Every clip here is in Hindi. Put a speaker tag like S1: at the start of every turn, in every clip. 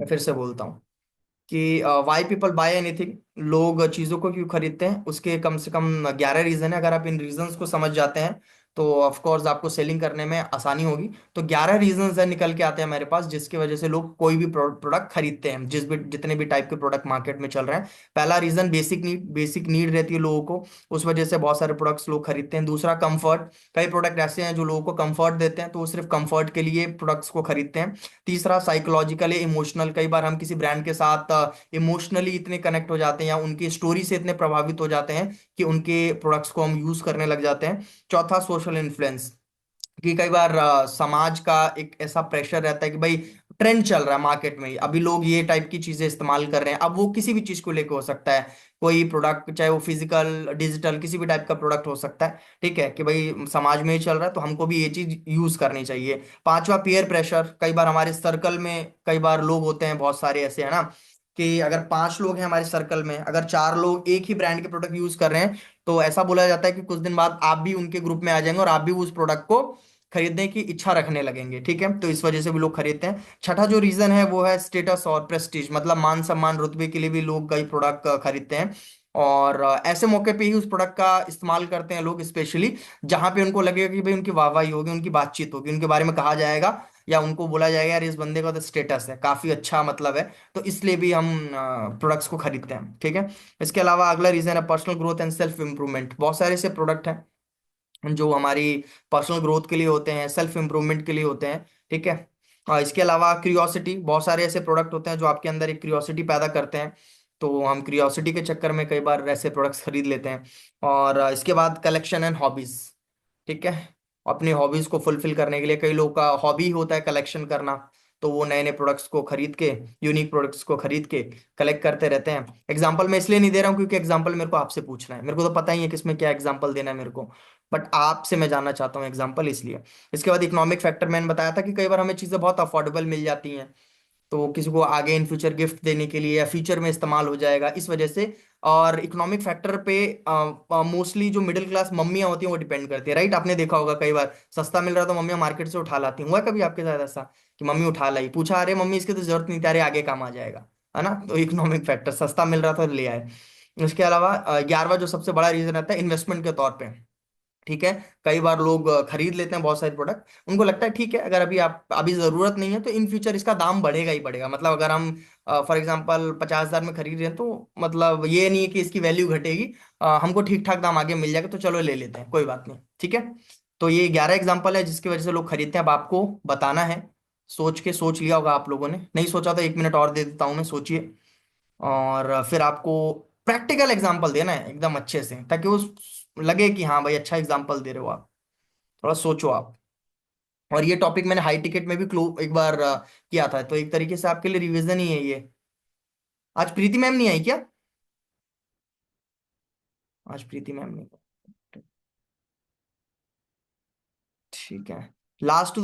S1: मैं फिर से बोलता हूँ कि वाई पीपल बाय एनीथिंग, लोग चीजों को क्यों खरीदते हैं, उसके कम से कम 11 रीजन है। अगर आप इन रीजंस को समझ जाते हैं तो ऑफ कोर्स आपको सेलिंग करने में आसानी होगी। तो 11 रीजंस है निकल के आते हैं मेरे पास, जिसकी वजह से लोग कोई भी प्रोडक्ट खरीदते हैं, जितने भी टाइप के प्रोडक्ट मार्केट में चल रहे हैं। पहला रीजन बेसिक नीड रहती है लोगों को, उस वजह से बहुत सारे प्रोडक्ट्स लोग खरीदते हैं। दूसरा कंफर्ट, कई प्रोडक्ट ऐसे हैं जो लोगों को कंफर्ट देते हैं, तो वो सिर्फ कंफर्ट के लिए प्रोडक्ट्स को खरीदते हैं। तीसरा साइकोलॉजिकली इमोशनल, कई बार हम किसी ब्रांड के साथ इमोशनली इतने कनेक्ट हो जाते हैं या उनकी स्टोरी से इतने प्रभावित हो जाते हैं कि उनके प्रोडक्ट्स को हम यूज करने लग जाते हैं। चौथा सोशल इन्फ्लुएंस, कि कई बार समाज का एक ऐसा प्रेशर रहता है कि भाई ट्रेंड चल रहा है मार्केट में, अभी लोग ये टाइप की चीजें इस्तेमाल कर रहे हैं। अब वो किसी भी चीज को लेकर हो सकता है, कोई प्रोडक्ट चाहे वो फिजिकल डिजिटल किसी भी टाइप का प्रोडक्ट हो सकता है। ठीक है कि भाई समाज में ये चल रहा है तो हमको भी ये चीज यूज करनी चाहिए। पांचवा पीयर प्रेशर, कई बार हमारे सर्कल में कई बार लोग होते हैं बहुत सारे ऐसे, है ना, कि अगर 5 लोग हैं हमारे सर्कल में, अगर 4 लोग एक ही ब्रांड के प्रोडक्ट यूज कर रहे हैं, तो ऐसा बोला जाता है कि कुछ दिन बाद आप भी उनके ग्रुप में आ जाएंगे और आप भी उस प्रोडक्ट को खरीदने की इच्छा रखने लगेंगे। ठीक है, तो इस वजह से भी लोग खरीदते हैं। छठा जो रीजन है वो है स्टेटस और प्रेस्टीज, मतलब मान सम्मान रुतबे के लिए भी लोग कई प्रोडक्ट खरीदते हैं। और ऐसे मौके पे ही उस प्रोडक्ट का इस्तेमाल करते हैं लोग, स्पेशली जहां पे उनको लगेगा कि भाई उनकी वाहवाही होगी, उनकी बातचीत होगी, उनके बारे में कहा जाएगा या उनको बोला जाएगा यार इस बंदे का तो स्टेटस है काफी अच्छा, मतलब है। तो इसलिए भी हम प्रोडक्ट्स को खरीदते हैं। ठीक है, इसके अलावा अगला रीजन है personal growth and self improvement. बहुत सारे ऐसे प्रोडक्ट हैं जो हमारी पर्सनल ग्रोथ के लिए होते हैं, सेल्फ इंप्रूवमेंट के लिए होते हैं। ठीक है, इसके अलावा क्यूरियोसिटी, बहुत सारे ऐसे प्रोडक्ट होते हैं जो आपके अंदर एक क्यूरियोसिटी पैदा करते हैं, तो हम क्यूरियोसिटी के चक्कर में कई बार ऐसे प्रोडक्ट्स खरीद लेते हैं। और इसके बाद कलेक्शन एंड हॉबीज। ठीक है, अपनी हॉबीज को फुलफिल करने के लिए कई लोगों का हॉबी होता है कलेक्शन करना, तो वो नए नए प्रोडक्ट्स को खरीद के, यूनिक प्रोडक्ट्स को खरीद के कलेक्ट करते रहते हैं। एग्जाम्पल मैं इसलिए नहीं दे रहा हूँ क्योंकि एग्जाम्पल मेरे को आपसे पूछना है, मेरे को तो पता ही है किसमें क्या एग्जाम्पल देना है मेरे को, बट आपसे मैं जानना चाहता हूँ एग्जाम्पल, इसलिए। इसके बाद इकोनॉमिक फैक्टर, मैंने बताया था कि कई बार हमें चीज़ें बहुत अफोर्डेबल मिल जाती हैं, तो किसी को आगे इन फ्यूचर गिफ्ट देने के लिए या फ्यूचर में इस्तेमाल हो जाएगा इस वजह से। और इकोनॉमिक फैक्टर पे मोस्टली जो मिडिल क्लास मम्मियाँ होती हैं वो डिपेंड करती है, राइट। आपने देखा होगा कई बार सस्ता मिल रहा है तो मम्मियाँ मार्केट से उठा लाती हैं। हुआ कभी आपके साथ ऐसा कि मम्मी उठा लाई, पूछा अरे मम्मी इसकी तो जरूरत नहीं थी, अरे आगे काम आ जाएगा, है ना। तो इकोनॉमिक फैक्टर, सस्ता मिल रहा था तो ले आए। उसके अलावा 11वां जो सबसे बड़ा रीजन रहता है इन्वेस्टमेंट के तौर पे। ठीक है, कई बार लोग खरीद लेते हैं बहुत सारे प्रोडक्ट, उनको लगता है ठीक है अगर अभी जरूरत नहीं है तो इन फ्यूचर इसका दाम बढ़ेगा ही बढ़ेगा। मतलब अगर हम फॉर एग्जांपल 50,000 में खरीद रहे हैं तो मतलब ये नहीं है कि इसकी वैल्यू घटेगी, हमको ठीक ठाक दाम आगे मिल जाएगा तो चलो ले लेते हैं, कोई बात नहीं। ठीक है, तो ये 11 एग्जाम्पल है जिसकी वजह से लोग खरीदते हैं। अब आपको बताना है, सोच लिया होगा आप लोगों ने, नहीं सोचा तो 1 मिनट और दे देता हूँ मैं, सोचिए। और फिर आपको प्रैक्टिकल एग्जांपल देना है एकदम अच्छे से, ताकि वो लगे कि हाँ भाई अच्छा एग्जांपल दे रहे हो आप, थोड़ा सोचो आप। और ये टॉपिक मैंने हाई टिकट में भी एक बार किया था, तो एक तरीके से आपके लिए रिवीजन ही है ये। आज प्रीति मैम नहीं आई क्या? आज प्रीति मैम नहीं। ठीक है, लास्ट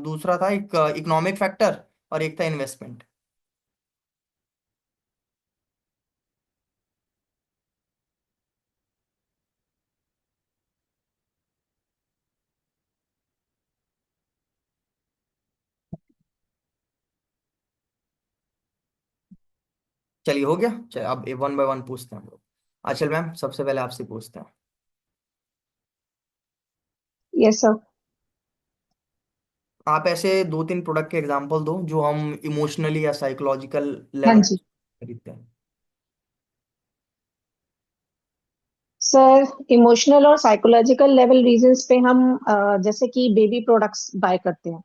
S1: दूसरा था एक इकोनॉमिक फैक्टर और एक था इन्वेस्टमेंट। चलिए हो गया, चलिए अब 1 बाय 1 पूछते हैं हम लोग। आचल मैम सबसे पहले आपसे पूछते हैं।
S2: Yes sir.
S1: आप ऐसे 2-3 प्रोडक्ट के एग्जांपल दो जो हम इमोशनली या साइकोलॉजिकल
S2: हाँ
S1: लेवल
S2: जी
S1: खरीदते हैं।
S2: सर, इमोशनल और साइकोलॉजिकल लेवल रीजंस पे हम जैसे कि बेबी प्रोडक्ट्स बाय करते हैं।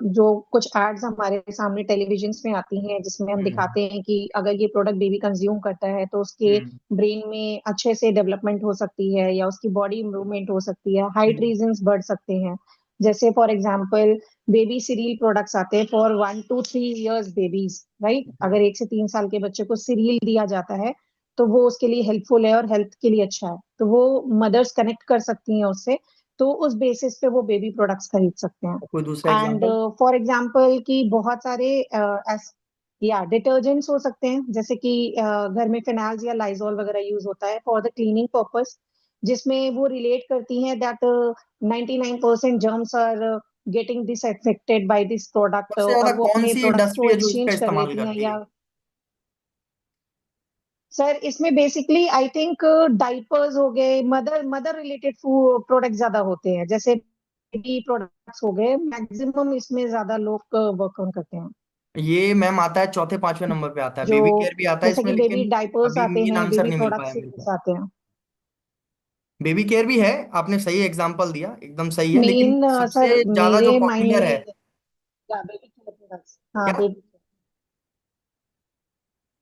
S2: जो कुछ एड्स हमारे सामने टेलीविजन में आती हैं जिसमें हम
S1: हम्म।
S2: दिखाते हैं कि अगर ये प्रोडक्ट बेबी कंज्यूम करता है तो उसके
S1: हम्म।
S2: ब्रेन में अच्छे से डेवलपमेंट हो सकती है या उसकी बॉडी इम्प्रूवमेंट हो सकती है, हाइट
S1: हम्म।
S2: रीजंस बढ़ सकते हैं। जैसे for example baby cereal products आते हैं for 1 to 3 years babies, right. अगर 1 से 3 साल के बच्चे को सीरियल दिया जाता है तो वो उसके लिए हेल्पफुल है और हेल्थ के लिए अच्छा है, तो वो मदर्स कनेक्ट कर सकती हैं उससे, तो उस बेसिस पे वो बेबी प्रोडक्ट्स खरीद सकते हैं।
S1: कोई दूसरा
S2: एंड
S1: एग्जांपल?
S2: फॉर एग्जांपल कि बहुत सारे या डिटर्जेंट्स हो सकते हैं, जैसे कि घर में फिनाइल्स या लाइजॉल वगैरह यूज होता है फॉर द क्लीनिंग पर्पस, जिसमें वो रिलेट करती हैं that 99% germs are getting this affected by this product,
S1: सबसे ज्यादा
S2: और वो
S1: कौन
S2: अपने
S1: सी
S2: प्रोडक्ट्स
S1: इंडस्ट्री
S2: को
S1: है जो इसका
S2: एक्सचेंज कर
S1: इस्तेमाल
S2: लेती हैं
S1: करती है?
S2: या। सर इसमें बेसिकली आई थिंक डाइपर्स हो गए, mother mother related food product ज्यादा होते हैं, जैसे बेबी प्रोडक्ट्स हो गए, मैक्सिमम इसमें ज्यादा लोग वर्क ऑन करते हैं।
S1: ये मैम आता है चौथे पांचवें नंबर पे आता है,
S2: जो
S1: बेबी केयर भी आता है
S2: जैसे
S1: इसमें,
S2: कि बेबी
S1: लेकिन
S2: डाइपर्स
S1: अभी
S2: आते
S1: मेन
S2: हैं,
S1: आंसर
S2: बेबी
S1: नहीं मिल पाया
S2: प्रोडक्ट्स
S1: मेरे को।
S2: आते हैं।
S1: बेबी केयर भी है, आपने सही एग्जांपल दिया, एकदम सही है, लेकिन
S2: मेन सर
S1: सबसे ज्यादा जो
S2: मेरे माइंड
S1: पॉपुलर
S2: में
S1: है।
S2: बेबी प्रोडक्ट्स, हाँ
S1: क्या
S2: बेबी,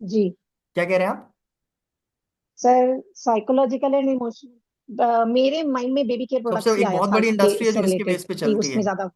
S2: जी
S1: क्या कह रहे हैं आप?
S2: सर, साइकोलॉजिकल एंड इमोशनल, मेरे माइंड में बेबी केयर
S1: सबसे
S2: प्रोडक्ट्स ही
S1: एक
S2: आया
S1: बहुत
S2: था
S1: बड़ी इंडस्ट्री है
S2: इससे
S1: जो इसके
S2: रिलेटेड,
S1: बेस पे
S2: कि
S1: चलती है।
S2: उसमें ज्यादा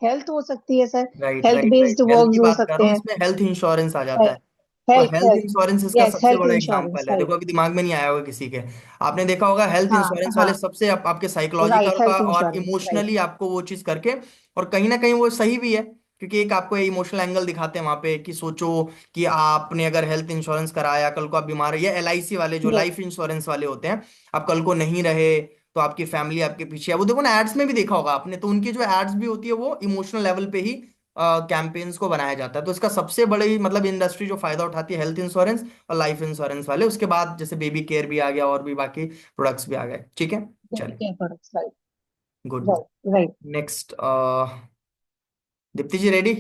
S2: हेल्थ हो सकती है sir,
S1: right
S2: health
S1: right right,
S2: based
S1: health की
S2: वर्क्स हो
S1: बात कर
S2: सकते
S1: रहा हूँ,
S2: हैं।
S1: इसमें हेल्थ इंश्योरेंस आ जाता है। तो
S2: हेल्थ
S1: हेल्थ
S2: हेल्थ,
S1: इंश्योरेंस इसका
S2: यस
S1: सबसे
S2: हेल्थ
S1: बड़ा
S2: इंश्योरेंस,
S1: एग्जांपल है, देखो
S2: राइट।
S1: अभी दिमाग में नहीं आया होगा किसी के। आपने देखा होगा हेल्थ
S2: हाँ
S1: इंश्योरेंस वाले
S2: हाँ,
S1: सबसे आपके
S2: राइट,
S1: साइकोलॉजिकल का
S2: हेल्थ
S1: और
S2: इंश्योरेंस, राइट।
S1: इमोशनली आपको वो चीज करके, और कहीं ना कहीं वो सही भी है, क्योंकि एक आपको इमोशनल एंगल दिखाते हैं वहां पे कि सोचो कि आपने अगर हेल्थ इंश्योरेंस कराया, कल को आप बीमार है, या एलआईसी वाले जो
S2: यस,
S1: लाइफ इंश्योरेंस वाले होते हैं, आप कल को नहीं रहे तो आपकी फैमिली आपके पीछे है। वो देखो ना, एड्स में भी देखा होगा आपने, तो उनकी जो एड्स भी होती है वो इमोशनल लेवल पे ही कैंपेन्स को बनाया जाता है। तो इसका सबसे बड़ी मतलब इंडस्ट्री जो फायदा उठाती है, हेल्थ इंश्योरेंस और लाइफ इंश्योरेंस वाले, उसके बाद जैसे बेबी केयर भी आ गया और भी बाकी प्रोडक्ट्स भी आ गए, ठीक है।
S2: बेबी
S1: चलिए,
S2: care products, right,
S1: good good.
S2: Right, right.
S1: Next, Deepti ji ready?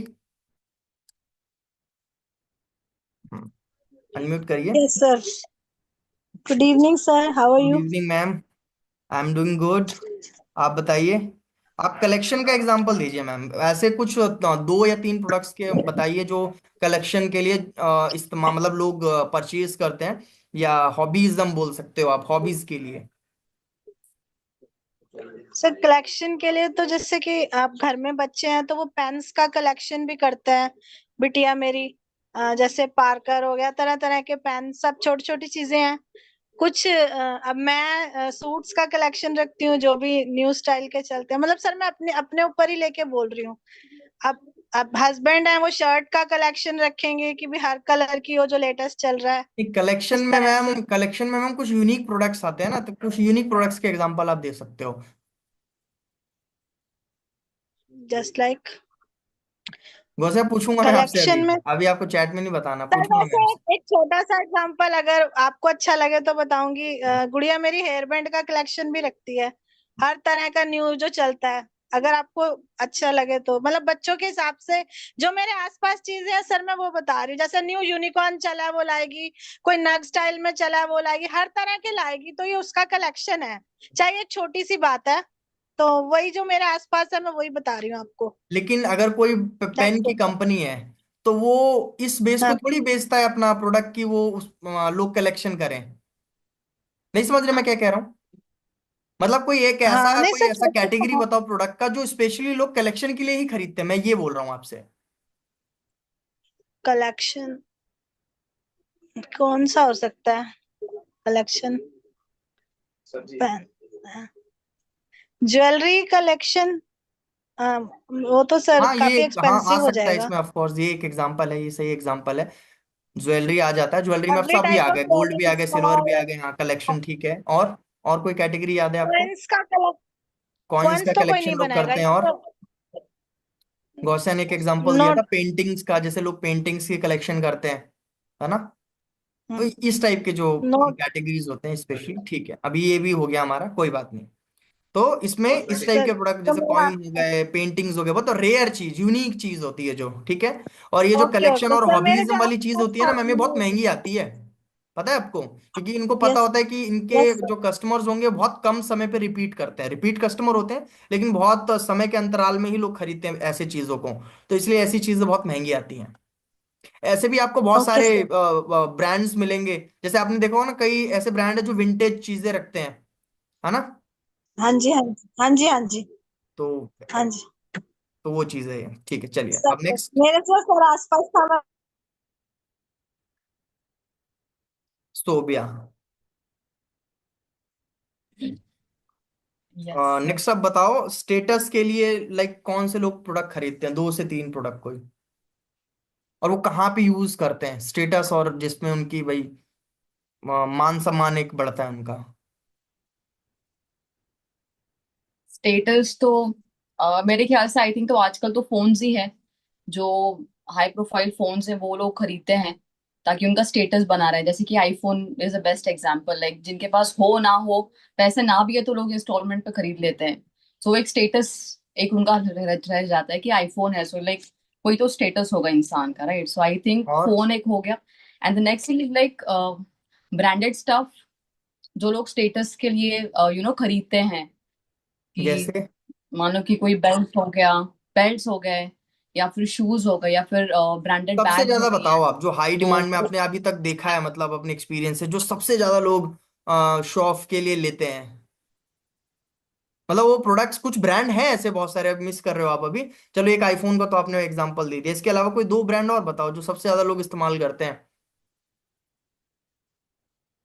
S1: Unmute करिए।
S3: Yes, sir. Good evening, sir. How are
S1: good
S3: you?
S1: Evening ma'am, I am doing good. आप बताइए, आप कलेक्शन का एग्जांपल दीजिए मैम, ऐसे कुछ दो या तीन प्रोडक्ट्स के बताइए जो कलेक्शन के लिए इस्तेमाल, मतलब लोग परचेज करते हैं, या हॉबीज हम बोल सकते हो आप, हॉबीज के लिए।
S3: सर कलेक्शन के लिए तो जैसे कि आप घर में बच्चे हैं तो वो पेन्स का कलेक्शन भी करते हैं, बिटिया मेरी। जैसे पार्कर हो गया, तरह तरह के पेन, सब छोटी छोटी चीजें हैं। कुछ अब मैं सूट्स का कलेक्शन रखती हूँ, जो भी न्यू स्टाइल के चलते हैं। मतलब सर मैं अपने अपने ऊपर ही लेके बोल रही हूँ। अब हस्बैंड है, वो शर्ट का कलेक्शन रखेंगे कि भी हर कलर की हो जो लेटेस्ट चल रहा है,
S1: कलेक्शन
S3: इस
S1: में
S3: तरह से।
S1: मैम, कलेक्शन में मैम कुछ यूनिक प्रोडक्ट्स आते हैं ना, तो कुछ यूनिक प्रोडक्ट्स के एग्जांपल आप दे सकते हो।
S3: जस्ट लाइक
S1: वैसे पूछूंगा मैं आपसे, अभी
S3: कलेक्शन में।
S1: अभी आपको चैट में नहीं बताना,
S3: सर
S1: पूछूंगा मैं
S3: वैसे
S1: आपसे।
S3: एक छोटा सा एग्जांपल अगर आपको अच्छा लगे तो बताऊंगी। गुड़िया मेरी हेयर बैंड का कलेक्शन भी रखती है, हर तरह का न्यू जो चलता है। अगर आपको अच्छा लगे तो, मतलब बच्चों के हिसाब से जो मेरे आसपास चीजें हैं सर, मैं वो बता रही हूँ। जैसे न्यू यूनिकॉर्न चला है वो लाएगी, कोई नग स्टाइल में चला है वो लाएगी, हर तरह के लाएगी। तो ये उसका कलेक्शन है, चाहे ये छोटी सी बात है। तो वही जो मेरे आसपास है मैं वही बता रही हूँ आपको।
S1: लेकिन अगर कोई पेन
S3: दैट्स
S1: की
S3: इट।
S1: कंपनी है, तो वो इस बेस को
S3: हाँ
S1: थोड़ी बेचता है अपना प्रोडक्ट की वो लोग कलेक्शन करें। नहीं समझ रहे मैं क्या कह रहा हूँ? मतलब कोई एक ऐसा,
S3: हाँ, नहीं
S1: कोई
S3: सर
S1: ऐसा
S3: छोटे
S1: कैटेगरी बताओ प्रोडक्ट का जो स्पेशली लोग कलेक्शन के लिए ही खरीदते हैं, मैं ये बोल रहा हूँ आपसे।
S3: कलेक्शन कौन सा हो सकता है? कलेक्शन ज्वेलरी कलेक्शन, वो तो सर
S1: हाँ ये,
S3: काफी
S1: हाँ आ
S3: एक्सपेंसिव हो
S1: सकता है
S3: जाएगा।
S1: इसमें, ऑफ कोर्स ये एक एग्जांपल है, ये सही एग्जांपल है। ज्वेलरी आ जाता है, ज्वेलरी में अब
S3: एवरी
S1: सभी
S3: टाइप
S1: आ
S3: ऑफ
S1: गए, गोल्ड भी आ गए, सिल्वर भी आ
S3: ज्वेलरी।
S1: गए, हाँ कलेक्शन ठीक है। और कोई कैटेगरी याद है आपको?
S3: कॉइन्स का कलेक्शन,
S1: कॉइन्स का
S3: कॉइन्स तो कोई
S1: कलेक्शन
S3: नहीं
S1: लोग
S3: बनाएगा
S1: करते हैं,
S3: ये
S1: और
S3: तो।
S1: गौसे ने एक एग्जांपल दिया था
S3: नोट।
S1: पेंटिंग्स का, जैसे लोग पेंटिंग्स की कलेक्शन करते हैं, है ना। तो इस टाइप के जो
S3: नोट
S1: कैटेगरीज होते हैं स्पेशली, ठीक है, अभी ये भी हो गया हमारा, कोई बात नहीं। तो इसमें इस टाइप
S3: सर
S1: के प्रोडक्ट
S3: तो
S1: जैसे
S3: मेरा।
S1: कॉइन हो गए, पेंटिंग्स हो गए, वो तो रेयर चीज, यूनिक चीज होती है जो, ठीक है। और ये जो
S3: ओके
S1: कलेक्शन
S3: ओके
S1: और
S3: सर, मेरे
S1: हॉबीज
S3: जो
S1: वाली चीज होती है ना
S3: आसपास।
S1: मैम, ये बहुत महंगी आती है, पता है आपको, क्योंकि इनको पता
S3: यस,
S1: होता है कि इनके
S3: यस सर।
S1: जो कस्टमर्स होंगे बहुत कम समय पे रिपीट करते हैं, रिपीट कस्टमर होते हैं, लेकिन बहुत समय के अंतराल में ही लोग खरीदते हैं ऐसे चीजों को। तो इसलिए ऐसी चीजें बहुत महंगी आती हैं। ऐसे भी आपको बहुत
S3: ओके
S1: सारे
S3: सर।
S1: ब्रांड्स मिलेंगे, जैसे आपने देखा होगा ना, कई ऐसे ब्रांड है जो विंटेज चीजें रखते हैं, है ना।
S3: हाँ जी, हाँ जी, हाँ जी, हाँ जी,
S1: तो
S3: हाँ जी।
S1: तो वो चीजें हैं, ठीक है, चलिए अब
S3: सर
S1: नेक्स्ट।
S3: मेरे जो सर आसपास था
S1: सोबिया।
S3: यस।
S1: नेक्स्ट आप बताओ, स्टेटस के लिए लाइक कौन से लोग प्रोडक्ट खरीदते हैं, दो से तीन प्रोडक्ट कोई, और वो कहाँ पे यूज करते हैं स्टेटस, और जिसमें उनकी भाई मान सम्मान एक बढ़ता है उनका।
S4: स्टेटस तो मेरे ख्याल से आई थिंक तो आजकल तो फोन्स ही है जो हाई प्रोफाइल फोन्स हैं वो लोग खरीदते हैं ताकि उनका स्टेटस बना रहे, जैसे कि iPhone is a best example, like जिनके पास हो ना हो, पैसे ना भी है तो लोग इंस्टॉलमेंट पे खरीद लेते हैं। सो एक स्टेटस एक उनका रह जाता है कि आईफोन है, सो लाइक कोई तो स्टेटस होगा इंसान का, राइट? सो आई थिंक
S1: और
S4: फोन एक हो गया। And the next thing is like branded stuff जो लोग स्टेटस के लिए खरीदते हैं, कि
S1: जैसे
S4: मान लो कि कोई बेल्ट हो गया, बेल्ट्स हो गए, या फिर शूज हो गए, या फिर ब्रांडेड
S1: सबसे
S4: बैग्स
S1: ज्यादा
S4: होती
S1: बताओ
S4: हैं।
S1: आप जो हाई
S4: तो
S1: डिमांड में आपने अभी तक देखा है, मतलब अपने एक्सपीरियंस से जो सबसे ज्यादा लोग शो ऑफ के लिए लेते हैं, मतलब वो प्रोडक्ट्स कुछ ब्रांड हैं ऐसे बहुत सारे, मिस कर रहे हो आप अभी। चलो एक आईफोन का तो आपने एग्जांपल दे दिया, इसके अलावा कोई दो ब्रांड और बताओ जो सबसे ज्यादा लोग इस्तेमाल करते हैं,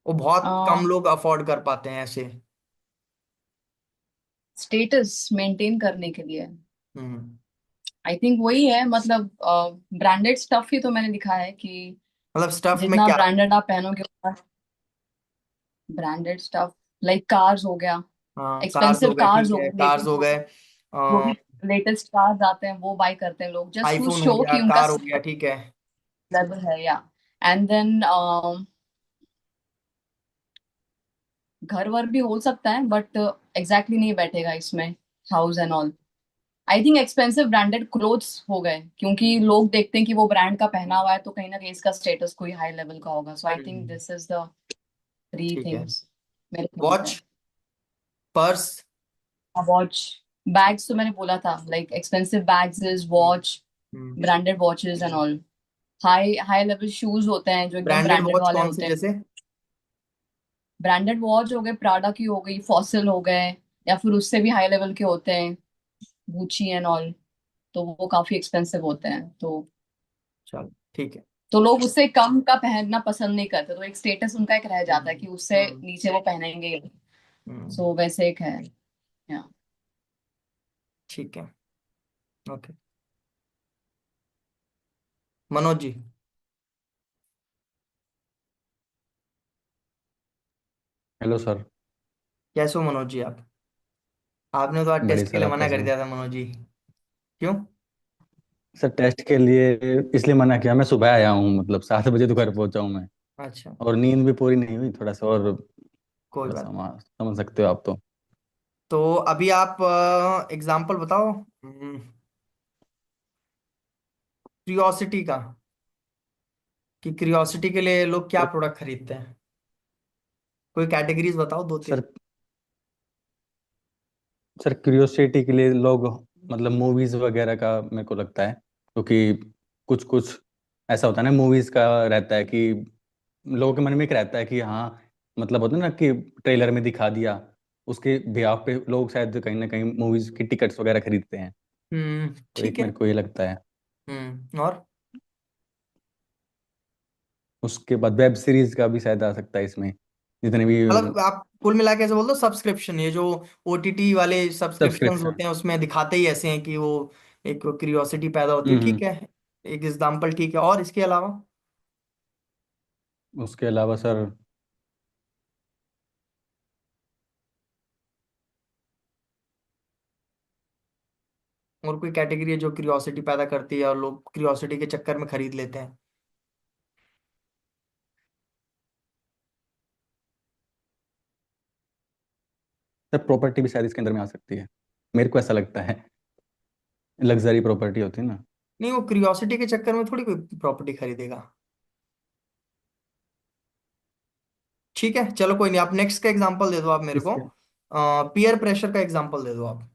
S1: वो बहुत कम लोग अफोर्ड कर पाते हैं ऐसे।
S4: स्टेटस मेंटेन करने के लिए
S1: हम्म।
S4: आई थिंक वही है, मतलब ब्रांडेड स्टफ ही तो मैंने दिखा है कि
S1: मतलब स्टफ में
S4: जितना
S1: क्या?
S4: ब्रांडेड आप पहनोगे उतना ब्रांडेड स्टफ, लाइक कार्स हो गया,
S1: हाँ कार्स हो
S4: एक्सपेंसिव
S1: गए,
S4: कार्स
S1: ठीक
S4: हो
S1: है,
S4: गए,
S1: कार्स हो गए।
S4: जो भी लेटेस्ट कार्स आते हैं वो बाय करते हैं लोग जस्ट टू
S1: आईफोन हो
S4: शो
S1: गया,
S4: कि उनका
S1: कार हो गया, ठीक है।
S4: लेवल है, या एंड देन घर वर भी हो सकता है बट एग्जैक्टली नहीं बैठेगा इसमें, house and all. I think expensive branded clothes हो गए क्योंकि लोग देखते हैं कि वो ब्रांड का पहना हुआ है तो कहीं ना कहीं इसका स्टेटस कोई हाई लेवल का होगा, so I think
S1: hmm,
S4: this is the three
S1: ठीक है।
S4: थिंग्स मेरे ख्याल से।
S1: Watch, purse.
S4: वॉच, बैग्स तो मैंने बोला था, like expensive bags is watch,
S1: hmm.
S4: Branded watches and all. High high level shoes होते हैं जो एकदम
S1: ब्रांडेड
S4: ब्रांडेड
S1: वॉच
S4: वाले
S1: कौन से
S4: होते हैं।
S1: जैसे?
S4: ब्रांडेड वॉच हो गए, प्राडा की हो गई, फॉसिल हो गए, या फिर उससे भी हाई लेवल के होते हैं, गुची एंड ऑल, तो वो काफी एक्सपेंसिव होते हैं।
S1: चलो ठीक है।
S4: तो लोग उससे कम का पहनना पसंद नहीं करते, तो एक स्टेटस उनका एक रह जाता है
S1: हम्म।
S4: कि उससे
S1: हम्म।
S4: नीचे वो पहनेंगे।
S1: हम्म,
S4: सो वैसे एक है। या
S1: ठीक है। Okay. Manoj ji,
S5: hello sir.
S1: कैसे हो मनोज जी आप? आपने तो आज
S6: बड़े
S1: टेस्ट के
S6: सर,
S1: लिए
S6: आप
S1: मना
S6: कैसे
S1: कर
S6: हो?
S1: दिया था मनोज जी। क्यों?
S6: सर टेस्ट के लिए इसलिए मना किया, मैं सुबह आया हूँ, मतलब 7 बजे तो घर पहुंचा हूँ मैं।
S1: अच्छा,
S6: और नींद भी पूरी नहीं हुई, थोड़ा सा और
S1: कोई
S6: थोड़ा सा
S1: बात नहीं।
S6: समझ सकते हो आप तो।
S1: तो अभी आप एग्जाम्पल बताओ क्यूरियोसिटी का, कि क्यूरियोसिटी के लिए लोग क्या प्रोडक्ट खरीदते हैं, कोई कैटेगरीज बताओ दो
S6: सर
S1: तीन।
S6: सर क्यूरियोसिटी के लिए लोग मतलब मूवीज वगैरह का मेरे को लगता है, क्योंकि कुछ कुछ ऐसा होता है ना, मूवीज का रहता है कि लोगों के मन में एक रहता है कि हाँ, मतलब होता है ना कि ट्रेलर में दिखा दिया, उसके बेहाफ पे लोग शायद कहीं ना कहीं मूवीज की टिकट्स वगैरह खरीदते हैं। तो
S1: ठीक
S6: एक
S1: है।
S6: मेरे को ये लगता है।
S1: और
S6: उसके बाद वेब सीरीज का भी शायद आ सकता है इसमें, जितने भी
S1: मतलब आप कुल मिला के ऐसे बोल दो सब्सक्रिप्शन, ये जो ओटीटी वाले सब्सक्रिप्शंस
S6: सब्सक्रिप्शन।
S1: होते हैं उसमें दिखाते ही ऐसे हैं कि वो एक क्यूरियोसिटी पैदा होती है, ठीक
S6: हम्म।
S1: है। एक एग्जाम्पल ठीक है, और इसके अलावा?
S6: उसके अलावा सर
S1: और कोई कैटेगरी है जो क्यूरियोसिटी पैदा करती है और लोग क्यूरियोसिटी के चक्कर में खरीद लेते हैं?
S6: सर प्रॉपर्टी भी शायद इसके अंदर में आ सकती है, मेरे को ऐसा लगता है। लग्जरी प्रॉपर्टी होती है ना।
S1: नहीं, वो क्यूरियोसिटी के चक्कर में थोड़ी कोई प्रॉपर्टी खरीदेगा। ठीक है, चलो कोई नहीं, आप नेक्स्ट का एग्जांपल दे दो आप मेरे को।
S6: इसके
S1: पीयर प्रेशर का एग्जांपल दे दो आप।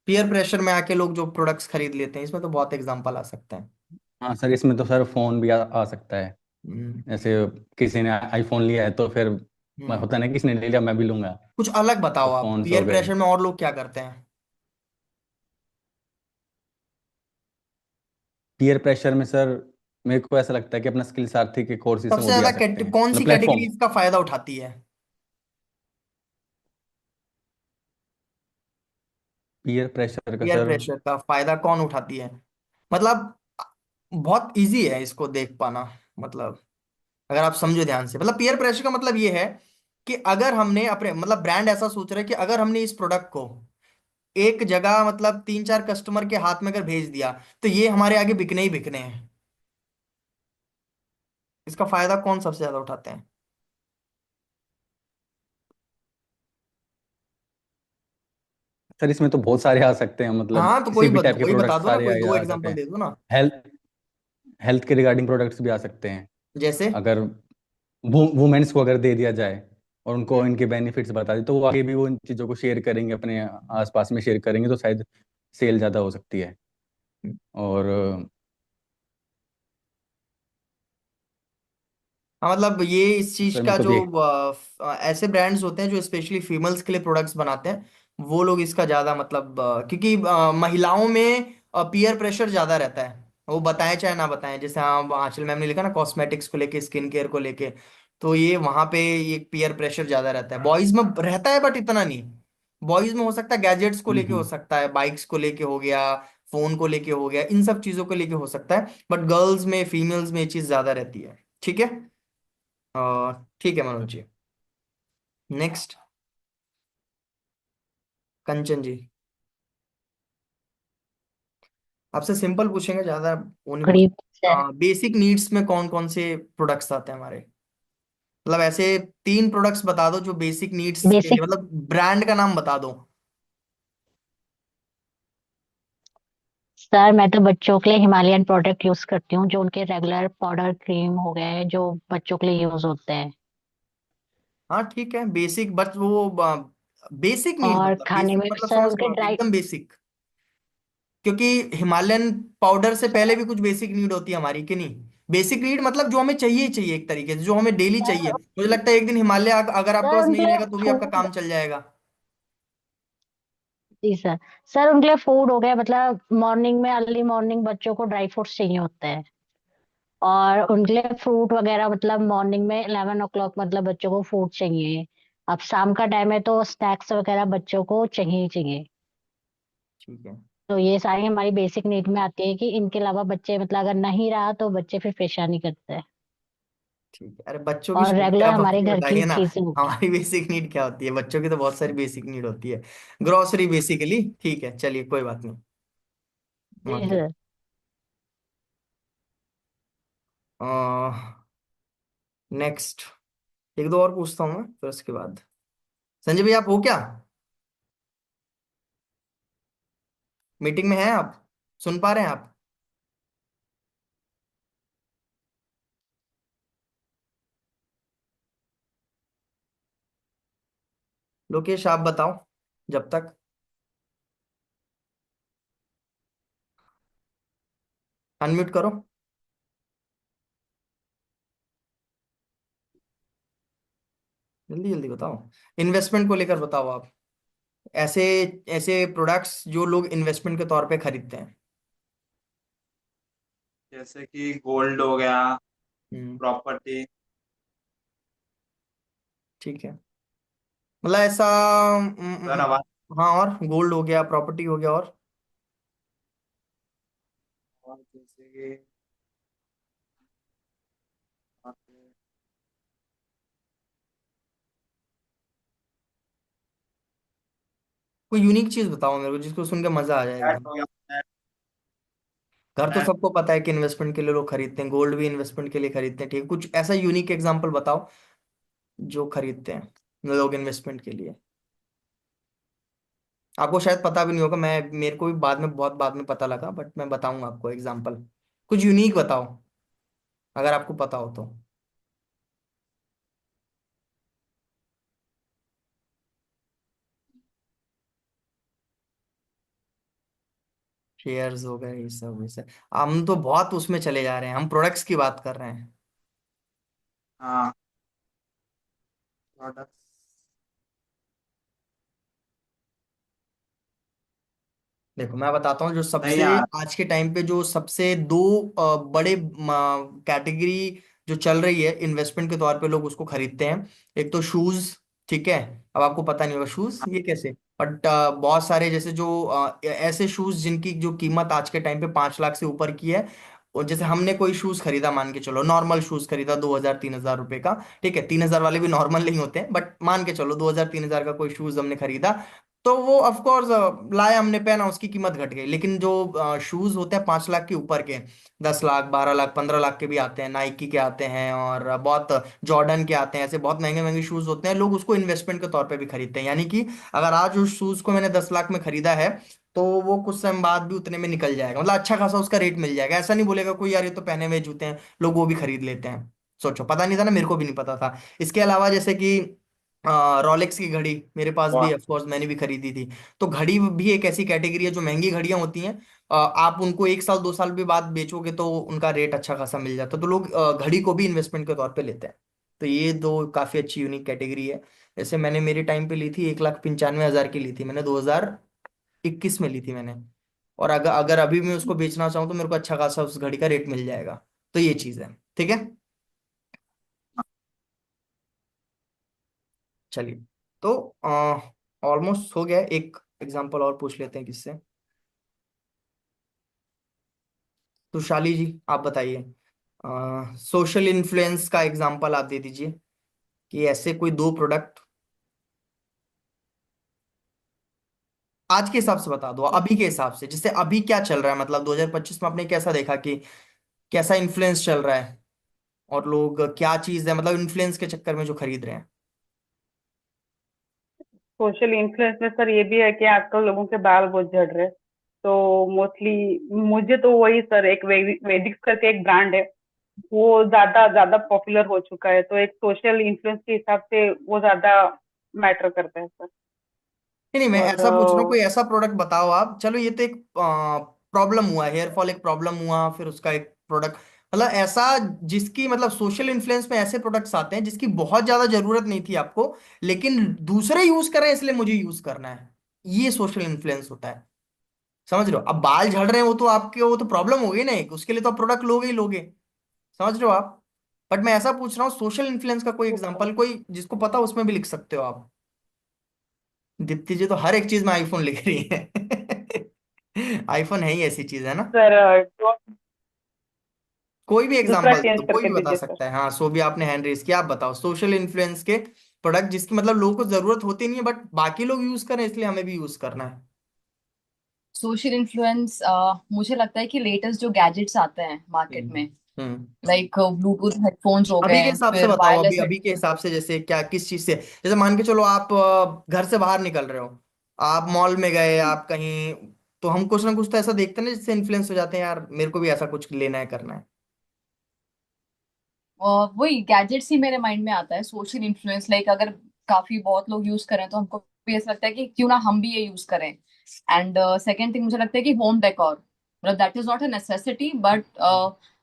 S1: पीयर प्रेशर में आके लोग जो प्रोडक्ट्स खरीद लेते हैं, इसमें तो बहुत एग्जांपल आ सकते हैं।
S6: हाँ सर, इसमें तो सर फोन भी आ सकता है।
S1: हम्म।
S6: जैसे किसी ने आईफोन लिया है तो फिर
S1: हम्म।
S6: होता है ना, किसने ले लिया मैं भी लूंगा।
S1: कुछ अलग
S6: तो
S1: बताओ आप,
S6: फोन्स हो
S1: पीयर
S6: गए।
S1: प्रेशर में और लोग क्या करते हैं?
S6: पीयर प्रेशर में सर मेरे को ऐसा लगता है कि अपना स्किल सारथी के कोर्सेज हैं
S1: सबसे
S6: वो भी आ
S1: ज्यादा
S6: सकते हैं,
S1: कौन
S6: मतलब
S1: सी कैटेगरी
S6: प्लेटफॉर्म।
S1: इसका फायदा उठाती है?
S6: पीयर प्रेशर का
S1: पीयर
S6: सर।
S1: प्रेशर का फायदा कौन उठाती है? मतलब बहुत इजी है इसको देख पाना, मतलब अगर आप समझो ध्यान से, मतलब पीयर प्रेशर का मतलब ये है कि अगर हमने अपने मतलब ब्रांड ऐसा सोच रहा है कि अगर हमने इस प्रोडक्ट को एक जगह मतलब 3 4 कस्टमर के हाथ में अगर भेज दिया, तो ये हमारे आगे बिकने ही बिकने हैं। इसका फायदा कौन सबसे ज्यादा उठाते हैं?
S6: सर इसमें तो बहुत सारे आ सकते हैं, मतलब
S1: हाँ तो
S6: किसी भी टाइप के
S1: वही बता
S6: प्रोडक्ट
S1: दो ना,
S6: सारे
S1: कोई दो
S6: आ जाते
S1: एग्जांपल
S6: हैं।
S1: दे दो ना।
S6: हेल्थ हेल्थ के रिगार्डिंग प्रोडक्ट्स भी आ सकते हैं।
S1: जैसे?
S6: अगर वुमेन्स को अगर दे दिया जाए और उनको
S1: हम्म।
S6: इनके बेनिफिट्स बता दी, तो वो आगे भी वो इन चीज़ों को शेयर करेंगे, अपने आसपास में शेयर करेंगे, तो शायद सेल ज़्यादा हो सकती है। और
S1: हाँ मतलब ये इस चीज
S6: सर मेरे
S1: का
S6: को
S1: जो
S6: भी
S1: ऐसे ब्रांड्स होते हैं जो स्पेशली फीमेल्स के लिए प्रोडक्ट्स बनाते हैं, वो लोग इसका ज्यादा मतलब क्योंकि महिलाओं में पीयर प्रेशर ज्यादा रहता है। वो बताएं चाहे ना बताएं, जैसे हाँ आंचल मैम ने लिखा ना, कॉस्मेटिक्स को लेके, स्किन केयर को लेके, तो ये वहां पे ये पीयर प्रेशर ज्यादा रहता है। बॉयज में रहता है बट इतना नहीं। बॉयज में हो सकता है गैजेट्स को लेके, हो
S6: हम्म।
S1: सकता है बाइक्स को लेके हो गया, फोन को लेके हो गया, इन सब चीजों को लेके हो सकता है। बट गर्ल्स में, फीमेल्स में ये चीज ज्यादा रहती है। ठीक है। ठीक है मनोज जी। नेक्स्ट, कंचन जी। आपसे सिंपल पूछेंगे, ज्यादा वो नहीं पूछ।
S7: करीब सर।
S1: बेसिक नीड्स में कौन कौन से प्रोडक्ट्स आते हैं हमारे? मतलब ऐसे 3 प्रोडक्ट्स बता दो जो बेसिक नीड्स के लिए,
S7: बेसिक
S1: मतलब ब्रांड का नाम बता दो।
S7: सर, मैं तो बच्चों के लिए हिमालयन प्रोडक्ट यूज करती हूँ, जो उनके रेगुलर पाउडर क्रीम हो गए जो बच्चों के लिए यूज होते हैं।
S1: हाँ ठीक है, बेसिक, बट वो बेसिक नीड
S7: और
S1: मतलब
S7: खाने
S1: बेसिक
S7: में
S1: मतलब
S7: सर
S1: समझ रहे
S7: उनके
S1: हो आप,
S7: ड्राई।
S1: एकदम बेसिक। क्योंकि हिमालयन पाउडर से
S7: सर
S1: पहले भी कुछ बेसिक नीड होती है हमारी कि नहीं? बेसिक नीड मतलब जो हमें चाहिए ही चाहिए, एक तरीके से जो हमें डेली चाहिए।
S7: सर
S1: मुझे लगता है एक दिन हिमालय अगर आपके
S7: सर
S1: पास
S7: उनके
S1: नहीं
S7: लिए
S1: रहेगा तो भी आपका
S7: फूड।
S1: काम चल जाएगा।
S7: जी सर। सर उनके लिए फूड हो गया, मतलब मॉर्निंग में, अर्ली मॉर्निंग बच्चों को ड्राई फ्रूट्स चाहिए होते हैं। और उनके लिए फ्रूट वगैरह, मतलब मॉर्निंग में 11 o'clock मतलब बच्चों को फ्रूट चाहिए। अब शाम का टाइम है तो स्नैक्स वगैरह बच्चों को चाहिए ही चाहिए।
S1: ठीक है।
S7: तो ये सारी हमारी बेसिक नीड में आती है कि इनके अलावा बच्चे, मतलब अगर नहीं रहा तो बच्चे फिर परेशानी करते हैं।
S1: ठीक है, अरे बच्चों की
S7: और
S1: छोड़ के
S7: रेगुलर
S1: आप
S7: हमारे
S1: अपनी
S7: घर की
S1: बताइए ना।
S7: चीजें होती हैं।
S1: हमारी बेसिक नीड क्या होती है? बच्चों की तो बहुत सारी बेसिक नीड होती है। ग्रोसरी बेसिकली, ठीक है चलिए कोई बात नहीं।
S7: जी
S1: ओके।
S7: सर।
S1: नेक्स्ट, एक दो और पूछता हूँ मैं फिर उसके बाद। संजय भाई आप हो क्या? मीटिंग में हैं आप? सुन पा रहे हैं आप? लोकेश आप बताओ जब तक। अनम्यूट करो, जल्दी जल्दी बताओ। इन्वेस्टमेंट को लेकर बताओ आप। ऐसे ऐसे प्रोडक्ट्स जो लोग इन्वेस्टमेंट के तौर पे खरीदते हैं।
S8: जैसे कि गोल्ड हो गया,
S1: हम्म।
S8: प्रॉपर्टी।
S1: ठीक है, मतलब ऐसा।
S8: सर आवाज।
S1: हाँ, और गोल्ड हो गया, प्रॉपर्टी हो गया, और
S8: और जैसे कि
S1: कोई यूनिक चीज बताओ मेरे को जिसको सुन के मजा आ जाए
S8: फ्लैट
S1: एकदम।
S8: हो गया, फ्लैट।
S1: घर तो
S8: फ्लैट।
S1: सबको पता है कि इन्वेस्टमेंट के लिए लोग खरीदते हैं, गोल्ड भी इन्वेस्टमेंट के लिए खरीदते हैं, ठीक है? कुछ ऐसा यूनिक एग्जांपल बताओ जो खरीदते हैं लोग इन्वेस्टमेंट के लिए। आपको शायद पता भी नहीं होगा, मैं मेरे को भी बाद में, बहुत बाद में पता लगा, बट मैं बताऊंगा आपको एग्जांपल। कुछ यूनिक बताओ अगर आपको पता हो तो। शेयर्स हो गए, ये सब ये सब। हम तो बहुत उसमें चले जा रहे हैं, हम प्रोडक्ट्स की बात कर रहे हैं।
S8: हाँ, प्रोडक्ट।
S1: देखो मैं बताता हूँ, जो
S8: नहीं
S1: सबसे
S8: यार।
S1: आज के टाइम पे जो सबसे दो बड़े कैटेगरी जो चल रही है इन्वेस्टमेंट के तौर पे, लोग उसको खरीदते हैं। एक तो शूज, ठीक है? अब आपको पता नहीं होगा शूज ये कैसे, बट बहुत सारे जैसे जो ऐसे शूज जिनकी जो कीमत आज के टाइम पे 5 लाख से ऊपर की है। और जैसे हमने कोई शूज खरीदा, मान के चलो नॉर्मल शूज खरीदा 2,000 3,000 रुपए का, ठीक है? 3,000 वाले भी नॉर्मल नहीं होते हैं, बट मान के चलो 2,000 3,000 का कोई शूज हमने खरीदा। तो वो ऑफ कोर्स लाया हमने, पहना, उसकी कीमत घट गई। लेकिन जो शूज होते हैं 5 लाख के ऊपर के, 10 लाख, 12 लाख, 15 लाख के भी आते हैं, नाइकी के आते हैं और बहुत जॉर्डन के आते हैं, ऐसे बहुत महंगे महंगे शूज होते हैं, लोग उसको इन्वेस्टमेंट के तौर पे भी खरीदते हैं। यानी कि अगर आज उस शूज को मैंने 10 लाख में खरीदा है, तो वो कुछ समय बाद भी उतने में निकल जाएगा, मतलब अच्छा खासा उसका रेट मिल जाएगा। ऐसा नहीं बोलेगा कोई यार ये तो पहने हुए जूते हैं, लोग वो भी खरीद लेते हैं। सोचो, पता नहीं था ना, मेरे को भी नहीं पता था। इसके अलावा जैसे कि रॉलेक्स की घड़ी मेरे पास भी, ऑफ कोर्स मैंने भी खरीदी थी। तो घड़ी भी एक ऐसी कैटेगरी है, जो महंगी घड़ियां होती हैं, आप उनको 1 साल 2 साल भी बाद बेचोगे तो उनका रेट अच्छा खासा मिल जाता है, तो लोग घड़ी को भी इन्वेस्टमेंट के तौर पे लेते हैं। तो ये दो काफी अच्छी यूनिक कैटेगरी है। जैसे मैंने मेरे टाइम पे ली थी, 1,95,000 की ली थी मैंने, 2021 में ली थी मैंने। और अगर अगर अभी मैं उसको बेचना चाहूँ तो मेरे को अच्छा खासा उस घड़ी का रेट मिल जाएगा। तो ये चीज है, ठीक है। चलिए, तो ऑलमोस्ट हो गया। एक एग्जांपल और पूछ लेते हैं किससे। तो शाली जी, आप बताइए, सोशल इन्फ्लुएंस का एग्जांपल आप दे दीजिए, कि ऐसे कोई दो प्रोडक्ट आज के हिसाब से बता दो, अभी के हिसाब से, जैसे अभी क्या चल रहा है, मतलब 2025 में आपने कैसा देखा कि कैसा इन्फ्लुएंस चल रहा है, और लोग क्या चीज है, मतलब इन्फ्लुएंस के चक्कर में जो खरीद रहे हैं।
S9: सोशल इन्फ्लुएंस में सर ये भी है कि आजकल लोगों के बाल बहुत झड़ रहे हैं। तो मोस्टली मुझे तो वही सर, एक वेदिक्स करके एक ब्रांड है, वो ज्यादा ज्यादा पॉपुलर हो चुका है, तो एक सोशल इन्फ्लुएंस के हिसाब से वो ज्यादा मैटर करता है सर।
S1: नहीं नहीं, मैं
S9: और
S1: ऐसा पूछ रहा हूँ, कोई ऐसा प्रोडक्ट बताओ आप। चलो, ये तो एक प्रॉब्लम हुआ, हेयर फॉल एक प्रॉब्लम हुआ, फिर उसका एक प्रोडक्ट, मतलब ऐसा जिसकी, मतलब सोशल इन्फ्लुएंस में ऐसे प्रोडक्ट्स आते हैं जिसकी बहुत ज्यादा जरूरत नहीं थी आपको, लेकिन दूसरे यूज कर रहे हैं इसलिए मुझे यूज करना है। ये सोशल इन्फ्लुएंस होता है। समझ रहे हो? अब बाल झड़ रहे हैं, वो तो आपके, वो तो प्रॉब्लम हो गई ना एक, उसके लिए तो आप प्रोडक्ट लोगे ही लोगे। समझ रहे हो आप? बट मैं ऐसा पूछ रहा हूँ, सोशल इन्फ्लुएंस का कोई एग्जांपल, कोई जिसको पता हो उसमें भी लिख सकते हो आप। दीप्ति जी तो हर एक चीज में आईफोन लिख रही है। आईफोन है ही ऐसी चीज है ना।
S9: सर
S1: कोई भी
S9: दूसरा
S1: एग्जांपल
S9: चेंज
S1: तो कोई
S9: करके
S1: भी बता
S9: दीजिए सर।
S1: सकता है। हाँ, सो भी आपने हैंड रेस किया, आप बताओ सोशल इन्फ्लुएंस के प्रोडक्ट जिसकी, मतलब लोगों को जरूरत होती नहीं है बट बाकी लोग यूज करें इसलिए हमें भी यूज करना है।
S4: सोशल इन्फ्लुएंस, मुझे लगता है कि लेटेस्ट जो गैजेट्स आते हैं मार्केट
S1: हम्म।
S4: में,
S1: हम्म।
S4: लाइक ब्लूटूथ हेडफोन्स हो
S1: अभी के
S4: गए,
S1: हिसाब से
S4: फिर
S1: बताओ, अभी
S4: वायरलेस
S1: अभी के
S4: हेडफोन्स
S1: हिसाब
S4: हो
S1: से, जैसे क्या, किस चीज से, जैसे मान के चलो आप घर से बाहर निकल रहे हो, आप मॉल में गए,
S4: गए।
S1: आप कहीं, तो हम कुछ ना कुछ तो ऐसा देखते हैं ना जिससे इन्फ्लुएंस हो जाते हैं, यार मेरे को भी ऐसा कुछ लेना है, करना है।
S4: वही गैजेट्स ही मेरे माइंड में आता है सोशल इन्फ्लुएंस, लाइक अगर काफी बहुत लोग यूज करें तो हमको भी ऐसा लगता है कि क्यों ना हम भी ये यूज करें। एंड सेकेंड थिंग मुझे लगता है कि होम डेकोर, मतलब that is not a necessity, but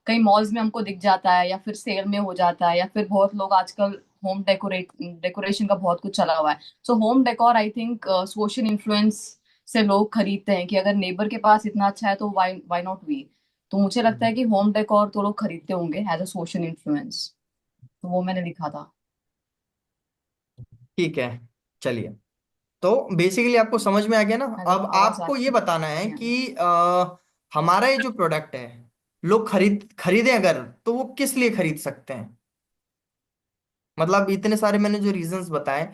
S4: कई मॉल्स में हमको दिख जाता है या फिर सेल में हो जाता है, या फिर बहुत लोग आजकल होम डेकोरेशन का बहुत कुछ चला हुआ है। So home decor I think social influence से लोग खरीदते हैं कि अगर नेबर के पास इतना अच्छा है तो वाई वाई नॉट वी। तो मुझे लगता है कि होम डेकोर तो लोग खरीदते होंगे एज अ सोशल इन्फ्लुएंस। तो वो मैंने लिखा था।
S1: ठीक है, चलिए। तो बेसिकली आपको समझ में आ गया ना।
S4: हेलो,
S1: अब
S4: आवाज आ
S1: आपको ये
S4: रही
S1: बताना है
S4: है?
S1: कि हमारा ये जो प्रोडक्ट है, लोग खरीदें अगर, तो वो किस लिए खरीद सकते हैं। मतलब इतने सारे मैंने जो रीजंस बताए,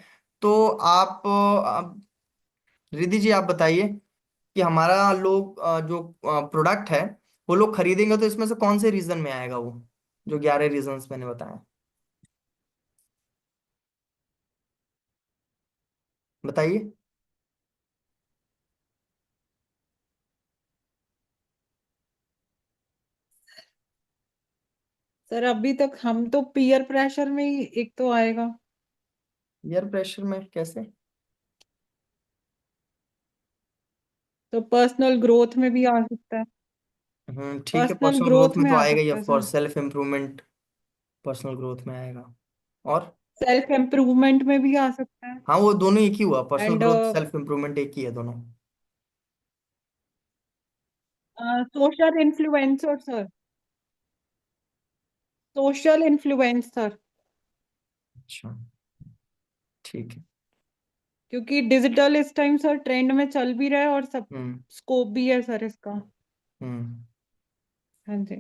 S1: तो रिद्धि जी आप बताइए कि हमारा लोग जो प्रोडक्ट है वो लोग खरीदेंगे, तो इसमें से कौन से रीजन में आएगा वो, जो 11 रीजंस मैंने बताए, बताइए।
S10: सर अभी तक हम तो पीयर प्रेशर में ही एक तो आएगा।
S1: एयर प्रेशर में कैसे?
S10: तो पर्सनल ग्रोथ में भी आ सकता है।
S1: ठीक है,
S10: पर्सनल
S1: पर्सनल ग्रोथ
S10: ग्रोथ
S1: में
S10: में
S1: तो
S10: आ
S1: आएगा ही
S10: सकता है
S1: of
S10: sir.
S1: Course, self improvement personal growth में आएगा। और
S10: सेल्फ इम्प्रूवमेंट में भी आ सकता है।
S1: हाँ, वो दोनों एक ही हुआ, personal
S10: and
S1: growth self improvement एक ही है दोनों।
S10: Social influencer sir. Social influencer.
S1: अच्छा, ठीक है।
S10: क्योंकि डिजिटल इस टाइम सर ट्रेंड में चल भी रहा है और सब
S1: हम्म।
S10: स्कोप भी है सर इसका।
S1: हम्म।
S10: हाँ जी।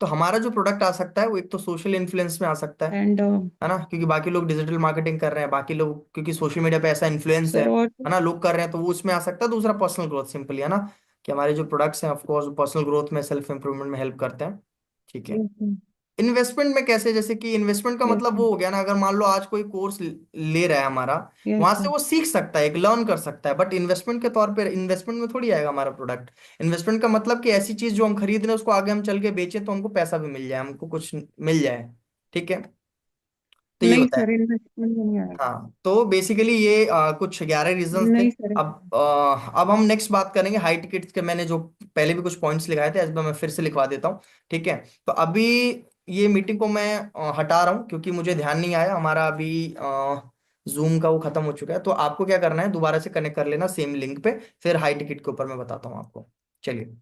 S1: तो हमारा जो प्रोडक्ट आ सकता है वो एक तो सोशल इन्फ्लुएंस में आ सकता
S10: एंड
S1: है ना, क्योंकि बाकी लोग डिजिटल मार्केटिंग कर रहे हैं, बाकी लोग क्योंकि सोशल मीडिया पे ऐसा इन्फ्लुएंस
S10: सर और
S1: है ना, लोग कर रहे हैं, तो वो उसमें आ सकता है। दूसरा पर्सनल ग्रोथ सिंपली, है ना, कि हमारे जो प्रोडक्ट्स हैं ऑफ कोर्स पर्सनल ग्रोथ में, सेल्फ इंप्रूवमेंट में हेल्प करते हैं। ठीक है। इन्वेस्टमेंट में कैसे, जैसे कि इन्वेस्टमेंट का
S10: यस
S1: मतलब वो हो गया ना, अगर मान लो आज कोई कोर्स ले रहा है हमारा,
S10: यस
S1: वहां से
S10: सर
S1: वो सीख सकता है, एक लर्न कर सकता है, बट इन्वेस्टमेंट के तौर पे इन्वेस्टमेंट में थोड़ी आएगा हमारा प्रोडक्ट। इन्वेस्टमेंट का मतलब कि ऐसी चीज जो हम खरीद रहे हैं उसको आगे हम चल के बेचें तो हमको पैसा भी मिल जाए, हमको कुछ मिल जाए। ठीक है। तो ये
S10: नहीं
S1: होता है।
S10: सर इन्वेस्टमेंट में नहीं आया
S1: हाँ, तो बेसिकली ये कुछ 11 रीजंस थे।
S10: नहीं सर
S1: अब हम नेक्स्ट बात करेंगे हाई टिकट्स के। मैंने जो पहले भी कुछ पॉइंट्स लिखाए थे, इस बार मैं फिर से लिखवा देता हूँ। ठीक है। तो अभी ये मीटिंग को मैं हटा रहा हूँ क्योंकि मुझे ध्यान नहीं आया, हमारा अभी जूम का वो खत्म हो चुका है। तो आपको क्या करना है, दोबारा से कनेक्ट कर लेना सेम लिंक पे, फिर हाई टिकट के ऊपर मैं बताता हूँ आपको। चलिए।